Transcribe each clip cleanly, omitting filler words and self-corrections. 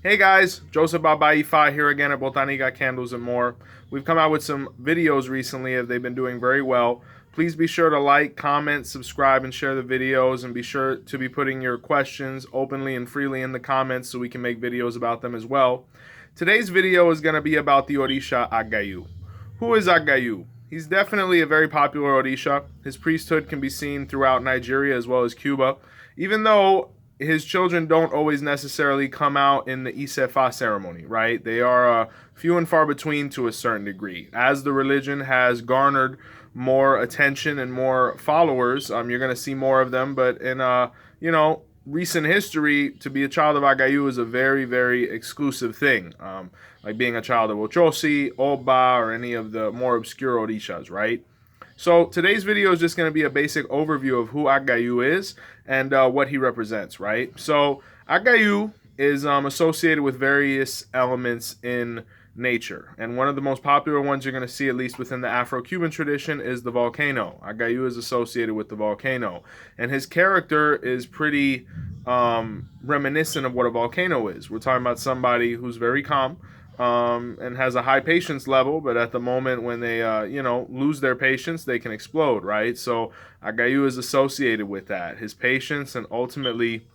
Hey guys, Joseph Babaifa here again at Botanica Candles and More. We've come out with some videos recently and they've been doing very well. Please be sure to like, comment, subscribe, and share the videos, and be sure to be putting your questions openly and freely in the comments so we can make videos about them as well. Today's video is going to be about the Orisha Agayu. Who is Agayu? He's definitely a very popular Orisha. His priesthood can be seen throughout Nigeria as well as Cuba, even though his children don't always necessarily come out in the Isefa ceremony, right? They are few and far between to a certain degree. As the religion has garnered more attention and more followers, you're going to see more of them. But in, recent history, to be a child of Agayu is a very, very exclusive thing. Like being a child of Ochosi, Oba, or any of the more obscure Orishas, right? So today's video is just going to be a basic overview of who Agayu is and what he represents, right? So Agayu is associated with various elements in nature. And one of the most popular ones you're going to see, at least within the Afro-Cuban tradition, is the volcano. Agayu is associated with the volcano. And his character is pretty reminiscent of what a volcano is. We're talking about somebody who's very calm, and has a high patience level, but at the moment when they, lose their patience, they can explode, right? So Agayu is associated with that, his patience and ultimately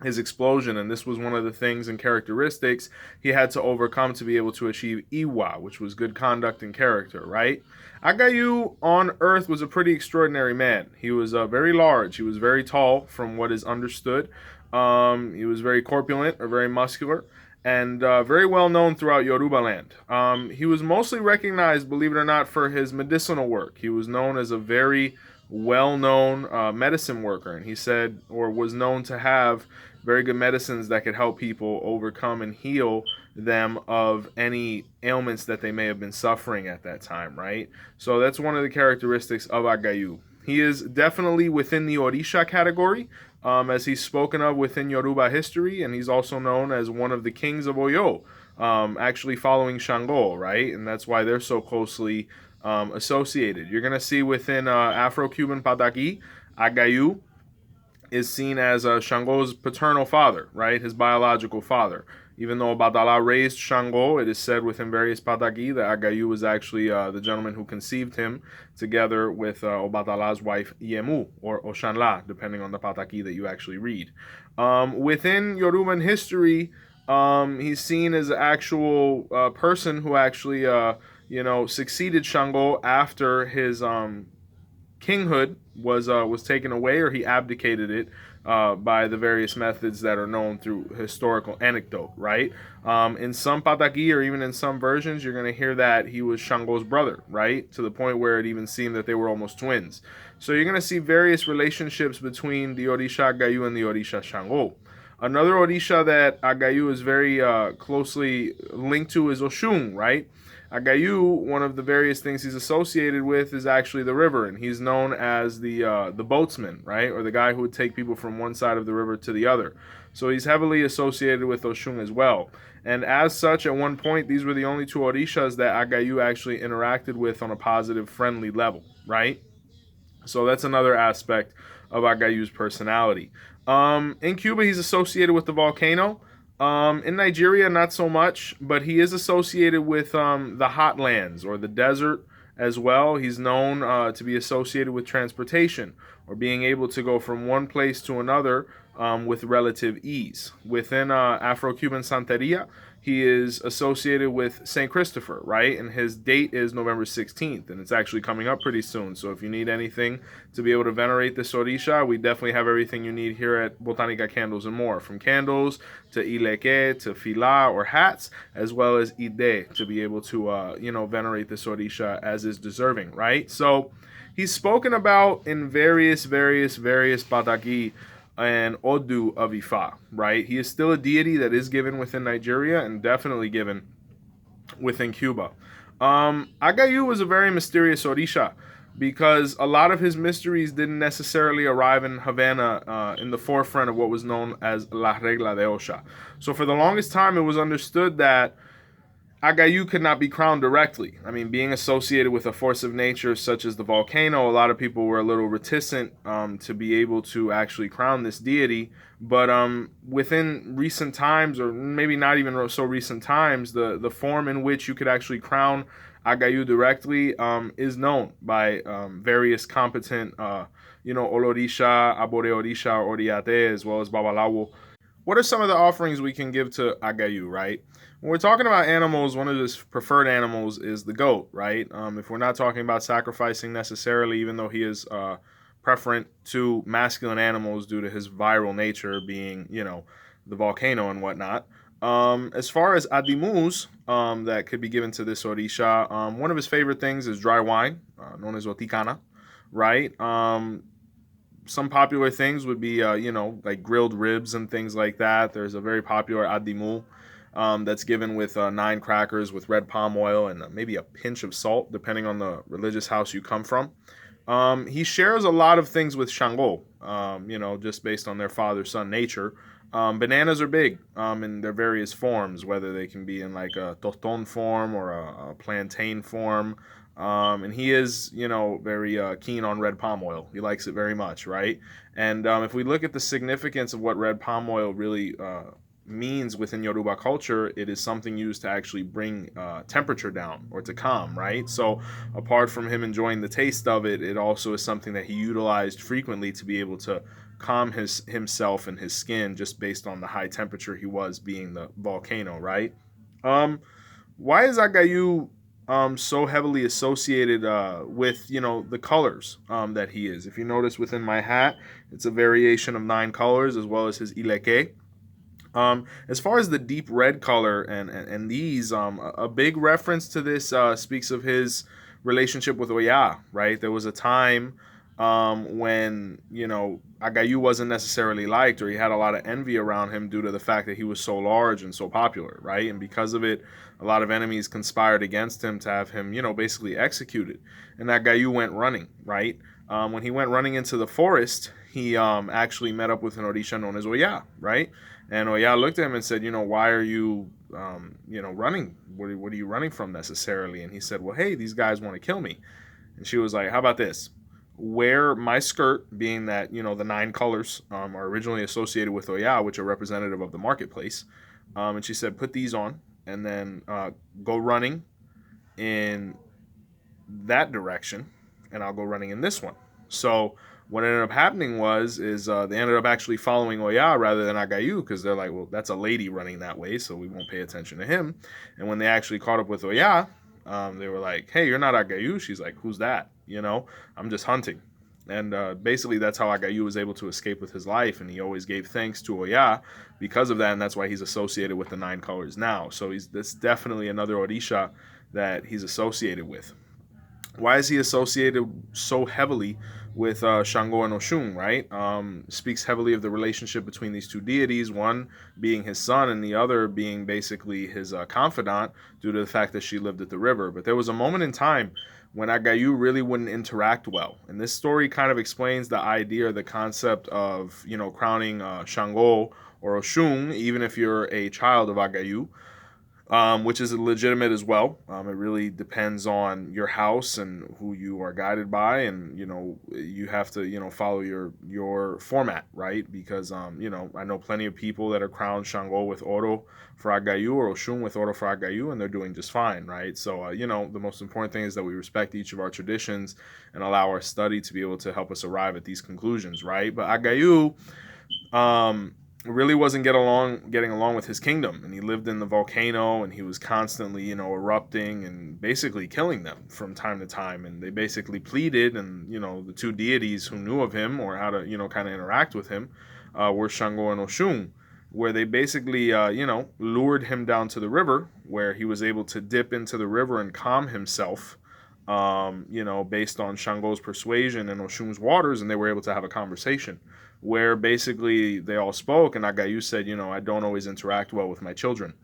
his explosion. And this was one of the things and characteristics he had to overcome to be able to achieve Iwa, which was good conduct and character, right? Agayu on Earth was a pretty extraordinary man. He was very large. He was very tall from what is understood. He was very corpulent or very muscular, and very well known throughout Yoruba land. He was mostly recognized, believe it or not, for his medicinal work. He was known as a very well-known medicine worker, and he said, or was known to have very good medicines that could help people overcome and heal them of any ailments that they may have been suffering at that time, right? So that's one of the characteristics of Agayu. He is definitely within the Orisha category, as he's spoken of within Yoruba history, and he's also known as one of the kings of Oyo, actually following Shango, right? And that's why they're so closely associated. You're going to see within Afro-Cuban Pataki, Agayu is seen as Shango's paternal father, right? His biological father. Even though Obadala raised Shango, it is said within various Pataki that Agayu was actually the gentleman who conceived him together with Obadala's wife Yemu, or Oshanla, depending on the Pataki that you actually read. Within Yoruban history, he's seen as an actual person who actually, succeeded Shango after his kinghood was taken away, or he abdicated it by the various methods that are known through historical anecdote, right? In some Pataki, or even in some versions, you're going to hear that he was Shango's brother, right? To the point where it even seemed that they were almost twins. So you're going to see various relationships between the Orisha Agayu and the Orisha Shango. Another Orisha that Agayu is very closely linked to is Oshun, right? Agayu, one of the various things he's associated with is actually the river, and he's known as the boatsman, right, or the guy who would take people from one side of the river to the other. So he's heavily associated with Oshun as well. And as such, at one point, these were the only two Orishas that Agayu actually interacted with on a positive, friendly level, right? So that's another aspect of Agayu's personality. In Cuba, he's associated with the volcano. In Nigeria, not so much, but he is associated with the hot lands or the desert as well. He's known to be associated with transportation, or being able to go from one place to another with relative ease. Within Afro-Cuban Santeria, he is associated with St. Christopher, right? And his date is November 16th, and it's actually coming up pretty soon. So if you need anything to be able to venerate this Orisha, we definitely have everything you need here at Botanica Candles and More, from candles to ileke to fila or hats, as well as ide, to be able to, venerate this Orisha as is deserving, right? So he's spoken about in various Pataki and Odu of Ifa, right? He is still a deity that is given within Nigeria and definitely given within Cuba. Agayu was a very mysterious Orisha, because a lot of his mysteries didn't necessarily arrive in Havana in the forefront of what was known as La Regla de Osha. So for the longest time, it was understood that Agayu could not be crowned directly. I mean, being associated with a force of nature such as the volcano, a lot of people were a little reticent to be able to actually crown this deity. But within recent times, or maybe not even so recent times, the form in which you could actually crown Agayu directly is known by various competent, Olorisha, Abore Orisha, Oriate, as well as Babalawo. What are some of the offerings we can give to Agayu, right? When we're talking about animals, one of his preferred animals is the goat, right? If we're not talking about sacrificing necessarily, even though he is preferent to masculine animals due to his viral nature being, the volcano and whatnot. As far as adimus that could be given to this Orisha, one of his favorite things is dry wine, known as otikana, right? Some popular things would be, like grilled ribs and things like that. There's a very popular adimu that's given with 9 crackers with red palm oil and maybe a pinch of salt, depending on the religious house you come from. He shares a lot of things with Shango, just based on their father-son nature. Bananas are big in their various forms, whether they can be in like a toston form or a plantain form. And he is, very keen on red palm oil. He likes it very much, right? And if we look at the significance of what red palm oil really means within Yoruba culture, it is something used to actually bring temperature down or to calm, right? So apart from him enjoying the taste of it, it also is something that he utilized frequently to be able to calm himself and his skin just based on the high temperature he was being the volcano, right? Um, why is Agayu so heavily associated with the colors that he is? If you notice within my hat, it's a variation of 9 colors as well as his ileke. As far as the deep red color and these, a big reference to this speaks of his relationship with Oya, right? There was a time when, Agayu wasn't necessarily liked, or he had a lot of envy around him due to the fact that he was so large and so popular, right? And because of it, a lot of enemies conspired against him to have him, basically executed. And Agayu went running, right? When he went running into the forest, he actually met up with an Orisha known as Oya, right? And Oya looked at him and said, why are you, running? What are you running from necessarily? And he said, well, hey, these guys want to kill me. And she was like, how about this? Wear my skirt, being that, the 9 colors are originally associated with Oya, which are representative of the marketplace. And she said, put these on and then go running in that direction, and I'll go running in this one. So what ended up happening is they ended up actually following Oya rather than Agayu, because they're like, well, that's a lady running that way, so we won't pay attention to him. And when they actually caught up with Oya, they were like, hey, you're not Agayu. She's like, who's that? I'm just hunting. And basically that's how Agayu was able to escape with his life, and he always gave thanks to Oya because of that, and that's why he's associated with the 9 colors now. So that's definitely another Orisha that he's associated with. Why is he associated so heavily with Shango and Oshun, right? Speaks heavily of the relationship between these two deities, one being his son and the other being basically his confidant due to the fact that she lived at the river. But there was a moment in time when Agayu really wouldn't interact well. And this story kind of explains the idea, the concept of, crowning Shango or Oshun, even if you're a child of Agayu. Which is legitimate as well. It really depends on your house and who you are guided by, and you have to follow your format, right? Because I know plenty of people that are crowned Shango with Oro for Agayu or Oshun with Oro for Agayu, and they're doing just fine, right? So the most important thing is that we respect each of our traditions and allow our study to be able to help us arrive at these conclusions, right? But Agayu, really wasn't getting along with his kingdom, and he lived in the volcano, and he was constantly erupting and basically killing them from time to time. And they basically pleaded, and the 2 deities who knew of him or how to kind of interact with him were Shango and Oshun, where they basically lured him down to the river, where he was able to dip into the river and calm himself, based on Shango's persuasion and Oshun's waters, and they were able to have a conversation where basically they all spoke, and Agayu said, I don't always interact well with my children.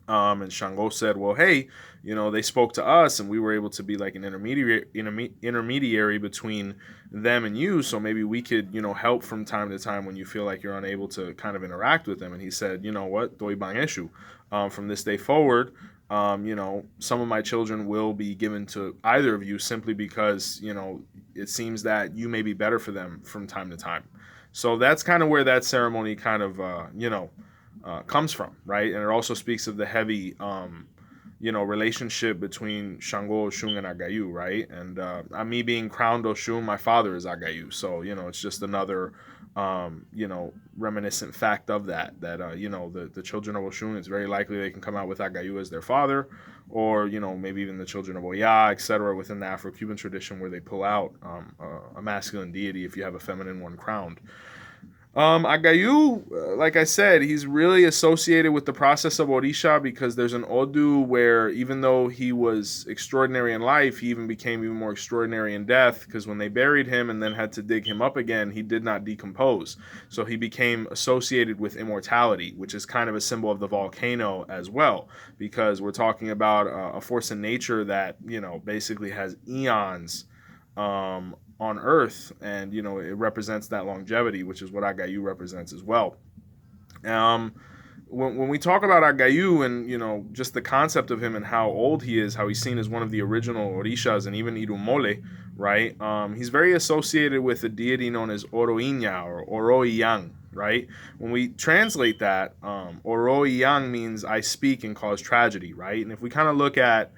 And Shango said, well, hey, they spoke to us, and we were able to be like an intermediary between them and you, so maybe we could, help from time to time when you feel like you're unable to kind of interact with them. And he said, you know what, doi bang issue. From this day forward, some of my children will be given to either of you simply because, it seems that you may be better for them from time to time. So that's kind of where that ceremony kind of, comes from, right? And it also speaks of the heavy, relationship between Shango, Oshun, and Agayu, right? And me being crowned Oshun, my father is Agayu. So, it's just another, reminiscent fact of that, the children of Oshun, it's very likely they can come out with Agayu as their father, or, maybe even the children of Oya, etc., within the Afro-Cuban tradition where they pull out a masculine deity if you have a feminine one crowned. Agayu, like I said, he's really associated with the process of Orisha because there's an Odu where even though he was extraordinary in life, he even became even more extraordinary in death because when they buried him and then had to dig him up again, he did not decompose. So he became associated with immortality, which is kind of a symbol of the volcano as well, because we're talking about a force in nature that, basically has eons on Earth, and it represents that longevity, which is what Agayu represents as well. When we talk about Agayu and just the concept of him and how old he is, how he's seen as one of the original Orishas and even Irumole, right? He's very associated with a deity known as Oroinya or Oroiyang, right? When we translate that, Oroiyang means I speak and cause tragedy, right? And if we kind of look at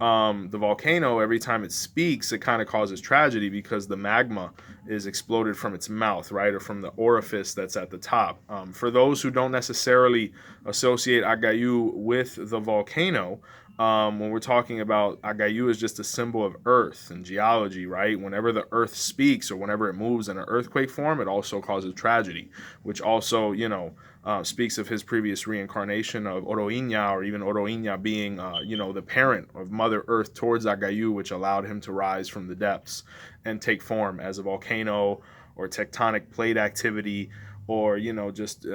the volcano, every time it speaks, it kind of causes tragedy because the magma is exploded from its mouth, right, or from the orifice that's at the top. For those who don't necessarily associate Agayu with the volcano, when we're talking about Agayu is just a symbol of earth and geology, right? Whenever the earth speaks or whenever it moves in an earthquake form, it also causes tragedy, which also, speaks of his previous reincarnation of Oroinya, or even Oroinya being, the parent of Mother Earth towards Agayu, which allowed him to rise from the depths and take form as a volcano or tectonic plate activity, or just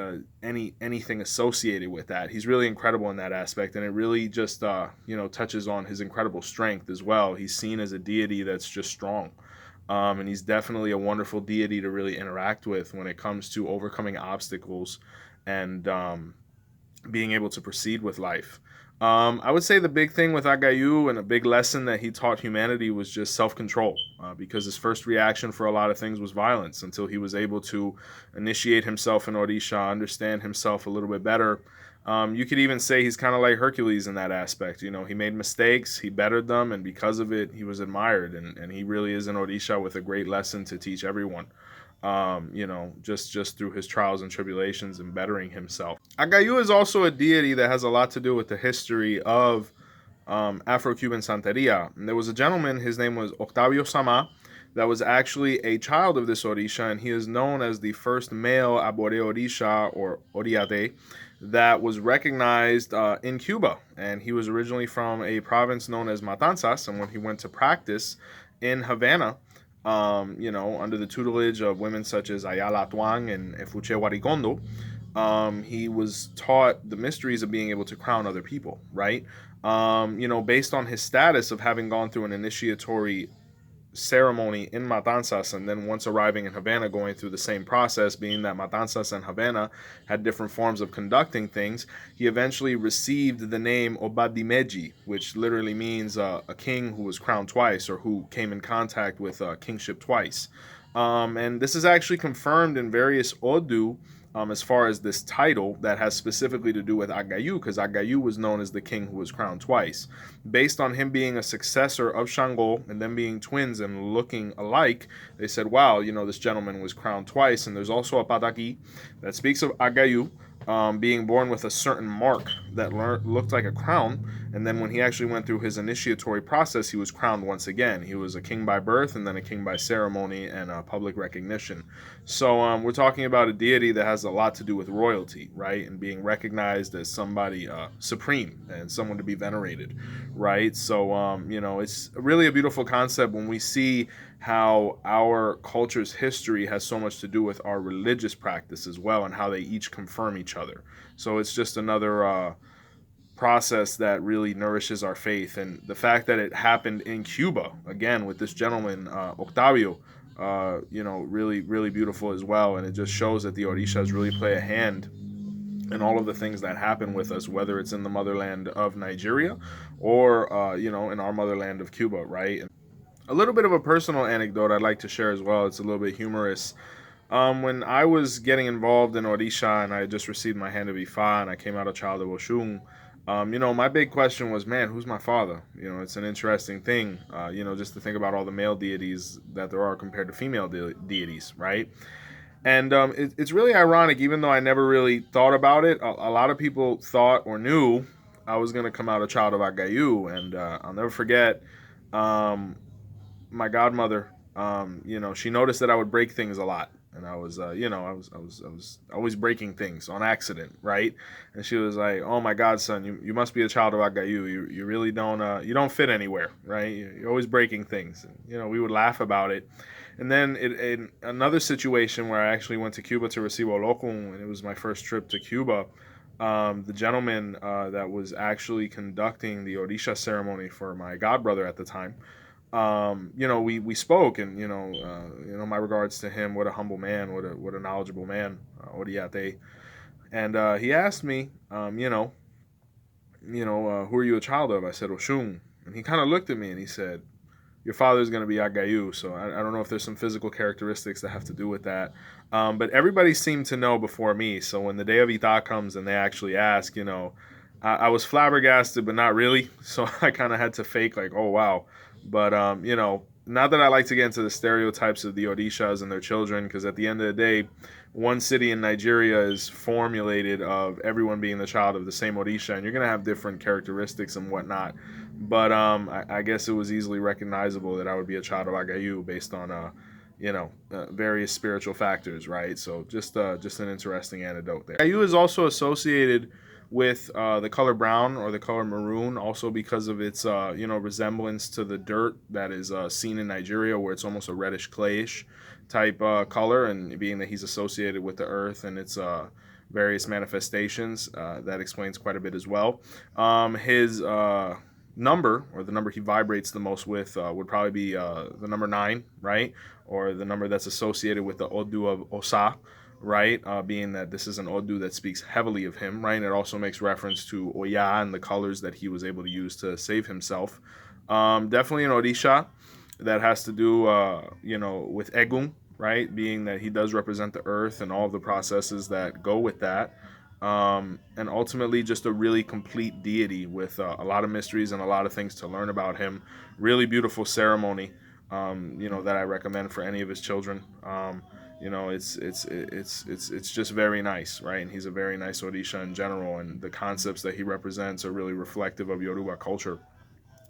anything associated with that. He's really incredible in that aspect, and it really just touches on his incredible strength as well. He's seen as a deity that's just strong. And he's definitely a wonderful deity to really interact with when it comes to overcoming obstacles and being able to proceed with life. I would say the big thing with Agayu and a big lesson that he taught humanity was just self-control, because his first reaction for a lot of things was violence until he was able to initiate himself in Orisha, understand himself a little bit better. You could even say he's kind of like Hercules in that aspect. He made mistakes, he bettered them, and because of it, he was admired. And he really is in Orisha with a great lesson to teach everyone. Just through his trials and tribulations and bettering himself. Agayu is also a deity that has a lot to do with the history of Afro-Cuban Santeria. And there was a gentleman, his name was Octavio Sama, that was actually a child of this Orisha, and he is known as the first male Abore Orisha, or Oriade, that was recognized in Cuba. And he was originally from a province known as Matanzas, and when he went to practice in Havana, under the tutelage of women such as Ayala Tuang and Efuche Warigondo, he was taught the mysteries of being able to crown other people, right? Based on his status of having gone through an initiatory ceremony in Matanzas, and then once arriving in Havana going through the same process, being that Matanzas and Havana had different forms of conducting things, he eventually received the name Obadimeji, which literally means a king who was crowned twice, or who came in contact with kingship twice. And this is actually confirmed in various Odu, as far as this title that has specifically to do with Agayu, because Agayu was known as the king who was crowned twice. Based on him being a successor of Shango and them being twins and looking alike, they said, wow, this gentleman was crowned twice. And there's also a Pataki that speaks of Agayu being born with a certain mark that looked like a crown, and then when he actually went through his initiatory process, he was crowned once again. He was a king by birth and then a king by ceremony and public recognition. So we're talking about a deity that has a lot to do with royalty, right, and being recognized as somebody supreme and someone to be venerated, right? So it's really a beautiful concept when we see how our culture's history has so much to do with our religious practice as well, and how they each confirm each other. So it's just another process that really nourishes our faith. And the fact that it happened in Cuba, again, with this gentleman, Octavio, really, really beautiful as well. And it just shows that the Orishas really play a hand and all of the things that happen with us, whether it's in the motherland of Nigeria or, in our motherland of Cuba, right? And a little bit of a personal anecdote I'd like to share as well. It's a little bit humorous. When I was getting involved in Orisha and I had just received my hand of Ifa and I came out a child of Oshun, my big question was, man, who's my father? It's an interesting thing, just to think about all the male deities that there are compared to female deities, right? And it's really ironic, even though I never really thought about it. A lot of people thought or knew I was going to come out a child of Agayu, and I'll never forget my godmother. She noticed that I would break things a lot, and I was, I was always breaking things on accident, right? And she was like, "Oh my God, son, you must be a child of Agayu. You really you don't fit anywhere, right? You're always breaking things." And, we would laugh about it. And then in another situation where I actually went to Cuba to receive Olokun, and it was my first trip to Cuba, the gentleman that was actually conducting the Orisha ceremony for my godbrother at the time, we spoke, and my regards to him. What a humble man, what a knowledgeable man, Oriate. And he asked me, who are you a child of? I said Oshun, and he kind of looked at me and he said, your father's going to be Agayu. So I don't know if there's some physical characteristics that have to do with that. But everybody seemed to know before me. So when the day of Ita comes and they actually ask, I was flabbergasted, but not really. So I kind of had to fake like, oh, wow. But, not that I like to get into the stereotypes of the Orishas and their children, because at the end of the day, one city in Nigeria is formulated of everyone being the child of the same Orisha, and you're going to have different characteristics and whatnot. But I guess it was easily recognizable that I would be a child of Agayu based on, various spiritual factors, right? So just an interesting anecdote there. Agayu is also associated with the color brown or the color maroon, also because of its resemblance to the dirt that is seen in Nigeria, where it's almost a reddish clayish type color, and being that he's associated with the earth and its various manifestations, that explains quite a bit as well. His number, or the number he vibrates the most with, would probably be the number 9, right? Or the number that's associated with the Odu of Osa, right? Being that this is an Odu that speaks heavily of him, right? And it also makes reference to Oya and the colors that he was able to use to save himself. Definitely an Orisha that has to do, with Egun, right? Being that he does represent the earth and all of the processes that go with that. And ultimately just a really complete deity with a lot of mysteries and a lot of things to learn about him. Really beautiful ceremony, that I recommend for any of his children. It's just very nice, right? And he's a very nice Orisha in general, and the concepts that he represents are really reflective of Yoruba culture.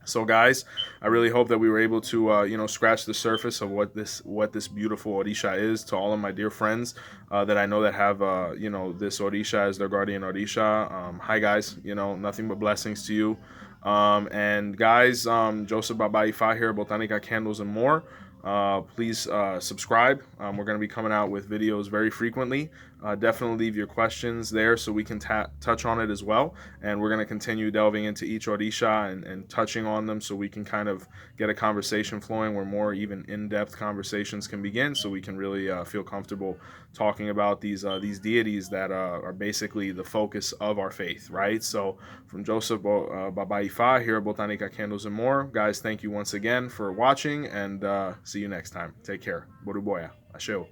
So guys, I really hope that we were able to scratch the surface of what this beautiful Orisha is to all of my dear friends that I know that have this Orisha as their guardian Orisha. Hi guys, nothing but blessings to you. And guys, Joseph Baba Ifa here, Botanica Candles and more. Please subscribe. We're going to be coming out with videos very frequently. Definitely leave your questions there so we can touch on it as well. And we're going to continue delving into each Orisha and touching on them so we can kind of get a conversation flowing where more even in-depth conversations can begin, so we can really feel comfortable talking about these deities that are basically the focus of our faith, right? So from Joseph Baba Ifa here at Botanica Candles and More, guys, thank you once again for watching, and see you next time. Take care. Boruboya. Asheo.